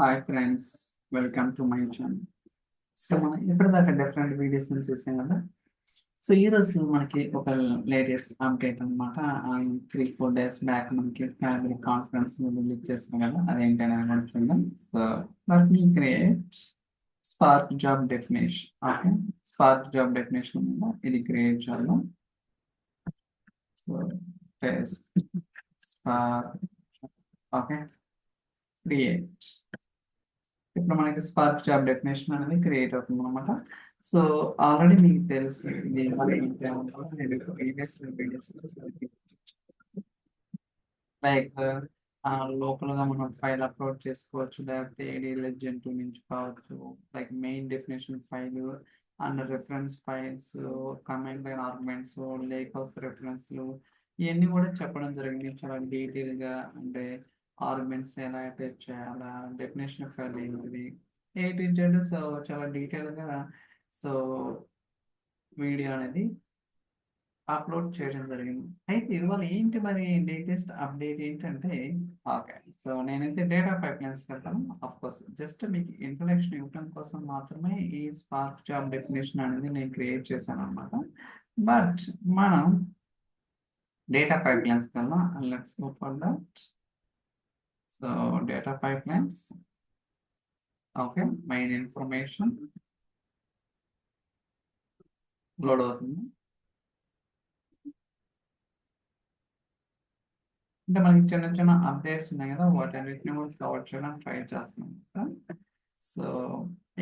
Hi friends, welcome to my channel. So మనం ఇప్పటిదాకా different videos చూసాం కదా. సో ఈరోజు మనకి ఒక లేటెస్ట్ అప్డేట్ అనమాట. 3-4 days బ్యాక్ మనకి ఫ్యామిలీ కాన్ఫరెన్స్ రిలీజ్ చేస్తాం కదా, అదేంటని అనుకుంటున్నాం. So let me create spark job definition. Okay, spark job definition ఇది క్రియేట్ చేయాలి. So test spark. Okay, create. ఇప్పుడు మనకి స్పార్క్ జాబ్ డెఫినేషన్ అనేది క్రియేట్ అవుతుంది అనమాట. సో ఆల్రెడీ మీకు తెలుసు ఇది లైక్ లోకల్ గా మనం ఫైల్ అప్లోడ్ చేసుకోవచ్చు, లేకపోతే ఏడీఎల్ఎస్ జంతువు నుంచి కావచ్చు, like main definition file and reference files, command line arguments, layouts రెఫరెన్స్లు, ఇవన్నీ కూడా చెప్పడం జరిగింది చాలా డీటెయిల్ గా. అంటే ఆర్గ్యుమెంట్స్ ఎలా అటాచ్ చేయాలా, డెఫినేషన్ ఫైల్ ఏంటిది, ఏ టు జెడ్. సో చాలా డీటెయిల్ గా సో వీడియో అనేది అప్లోడ్ చేయడం జరిగింది. అయితే ఇవాళ ఏంటి మరి లేటెస్ట్ అప్డేట్ ఏంటంటే, ఓకే, సో నేనైతే డేటా పైప్లైన్స్కి వెళ్తాను. ఆఫ్ కోర్స్ జస్ట్ మీకు ఇంట్రొడక్షన్ ఇవ్వడం కోసం మాత్రమే ఈ స్పార్క్ జాబ్ డెఫినేషన్ అనేది నేను క్రియేట్ చేశాను అనమాట. బట్ మనం డేటా పైప్లైన్స్ కల్లా let's go for that. So data pipelines, okay, main information load అవుతుంది. అంటే మనకి చిన్న చిన్న అప్డేట్స్ ఉన్నాయి కదా, వాటన్నిటిని కూడా కవర్ చేయడానికి ట్రై చేస్తున్నాం. సో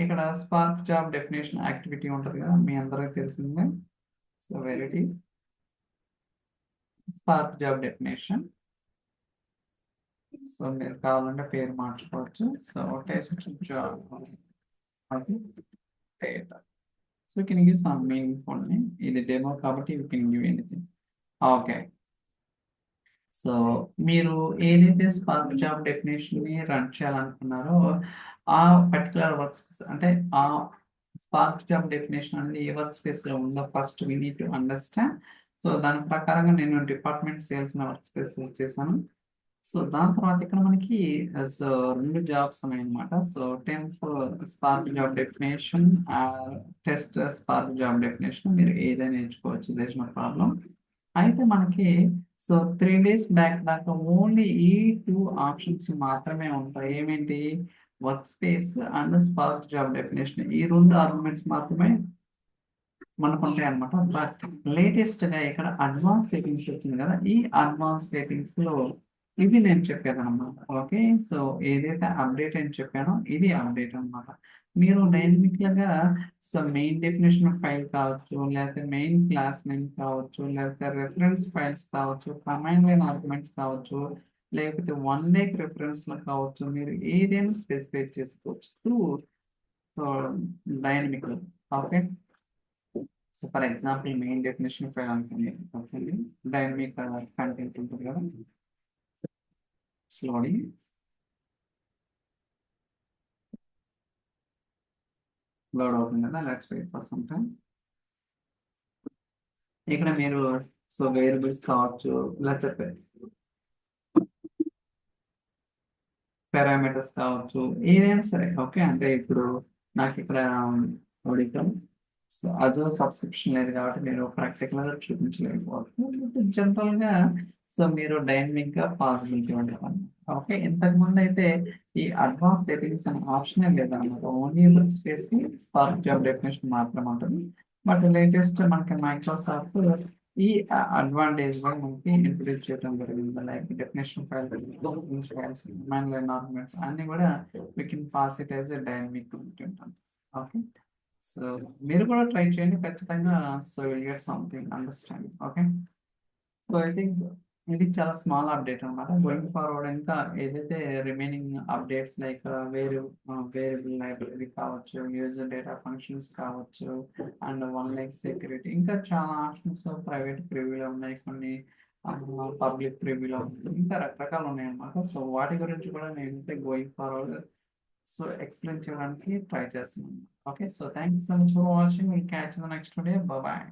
ఇక్కడ స్పార్క్ జాబ్ డెఫినేషన్ యాక్టివిటీ ఉంటుంది కదా, మీ అందరికి తెలిసిందే. So where it is spark job definition. So మీరు కావాలంటే పేరు మార్చుకోవచ్చు. So test job data. So you can give some meaningful name. ఇది డెమో కాబట్టి you can give anything. Okay, so మీరు ఏదైతే స్పార్క్ జాబ్ డెఫినేషన్ ని రన్ చేయాలనుకున్నారో ఆ పర్టికులర్ వర్క్ స్పేస్, అంటే ఆ స్పార్క్ జాబ్ డెఫినేషన్ అనేది ఏ వర్క్ స్పేస్ లో ఉందో first we need to understand. So దాని ప్రకారంగా నేను డిపార్ట్మెంట్ సేల్స్ వర్క్ స్పేస్ చేశాను. సో దాని తర్వాత ఇక్కడ మనకి సో 2 జాబ్స్ ఉన్నాయి అనమాట. So temp spark job definition, test spark job definition, మీరు ఏదైనా ఎంచుకోవచ్చు, దేర్ ఇస్ నో ప్రాబ్లం. అయితే మనకి సో 3 days బ్యాక్ దాకా ఓన్లీ ఈ 2 ఆప్షన్స్ మాత్రమే ఉంటాయి. ఏమేంటి, work space and spark job definition, ఈ 2 ఆర్గ్యుమెంట్స్ మాత్రమే మనకు ఉంటాయి అనమాట. బట్ లేటెస్ట్ గా ఇక్కడ అడ్వాన్స్ సెట్టింగ్స్ వచ్చింది కదా, ఈ అడ్వాన్స్ సెట్టింగ్స్ లో ఇది నేను చెప్పేది అనమాట. ఓకే, సో ఏదైతే అప్డేట్ అని చెప్పానో ఇది అప్డేట్ అనమాట. మీరు డైనమిక్ గా సో మెయిన్ డెఫినేషన్ ఫైల్ కావచ్చు, లేకపోతే మెయిన్ క్లాస్ నేమ్ కావచ్చు, లేకపోతే రెఫరెన్స్ ఫైల్స్ కావచ్చు, కమాండ్ లైన్ ఆర్గ్యుమెంట్స్ కావచ్చు, లేకపోతే వన్ లేక్ రెఫరెన్స్ కావచ్చు, మీరు ఏదైనా స్పెసిఫై చేసుకోవచ్చు through dynamic. Okay, so for example main definition file అనుకోండి. ఓకే, డైనమిక్ కంటెంట్ ఉంటుంది కదా, స్లోలీ లోడ్ అవుతుంది కదా, let's wait for some time. ఇక్కడ మీరు సో వేరియబుల్స్ కావచ్చు, లేకపోతే పారామీటర్స్ కావచ్చు, ఏదైనా సరే. ఓకే, అంటే ఇప్పుడు నాకు ఇక్కడ సో అదో సబ్స్క్రిప్షన్ లేదు కాబట్టి నేను ప్రాక్టికల్ గా చూపించలేకపోవచ్చు. జనరల్ గా సో మీరు డైనమిక్ గా పాసిబిలిటీ ఉంటుంది. ఓకే, ఇంతకు ముందు అయితే ఈ అడ్వాన్స్ సెట్టింగ్స్ అనే ఆప్షన్ లేదన్నమాట. Only work space spark job definition మాత్రమే ఉంటుంది. బట్ లేటెస్ట్ మనకి మైక్రోసాఫ్ట్ ఈ అడ్వాంటేజ్ కూడా మనకి ఇంట్రొడ్యూస్ చేయడం జరిగింది. Like definition files, command line arguments అన్ని కూడా we can pass it as a dynamic ఉంటాం. ఓకే, సో మీరు కూడా ట్రై చేయండి ఖచ్చితంగా. So will get something understanding. Okay, so I think ఇది చాలా స్మాల్ అప్డేట్ అనమాట. గోయింగ్ ఫార్వర్డ్ ఇంకా ఏదైతే remaining updates like variable library కావచ్చు, యూజర్ డేటా ఫంక్షన్స్ కావచ్చు, అండ్ వన్ లైక్ సెక్యూరిటీ, ఇంకా చాలా ఆప్షన్స్ ప్రైవేట్ ప్రివ్యూలో ఉన్నాయి, కొన్ని పబ్లిక్ ప్రివ్యూలో ఉన్నాయి, ఇంకా రకరకాలు ఉన్నాయి అన్నమాట. సో వాటి గురించి కూడా నేనైతే గోయింగ్ ఫార్వర్డ్ సో ఎక్స్ప్లెయిన్ చేయడానికి ట్రై చేస్తున్నాను. Okay, so thank you so much for watching. Will catch the next day. Bye.